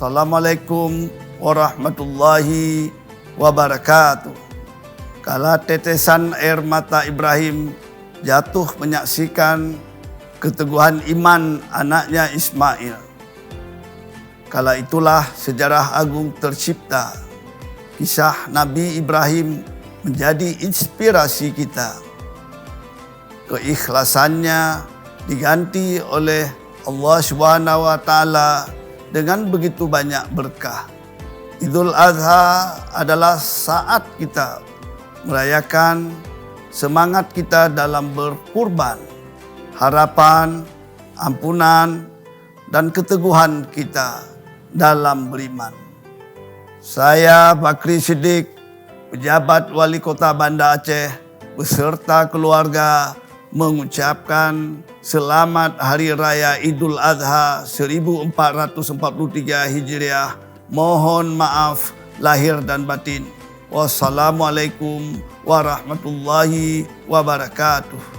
Assalamualaikum warahmatullahi wabarakatuh. Kala tetesan air mata Ibrahim jatuh menyaksikan keteguhan iman anaknya Ismail. Kala itulah sejarah agung tercipta. Kisah Nabi Ibrahim menjadi inspirasi kita. Keikhlasannya diganti oleh Allah Subhanahu wa taala dengan begitu banyak berkah. Idul Adha adalah saat kita merayakan semangat kita dalam berkurban, harapan, ampunan, dan keteguhan kita dalam beriman. Saya Bakri Siddiq, pejabat Wali Kota Banda Aceh beserta keluarga mengucapkan selamat Hari Raya Idul Adha 1443 Hijriah. Mohon maaf lahir dan batin. Wassalamualaikum warahmatullahi wabarakatuh.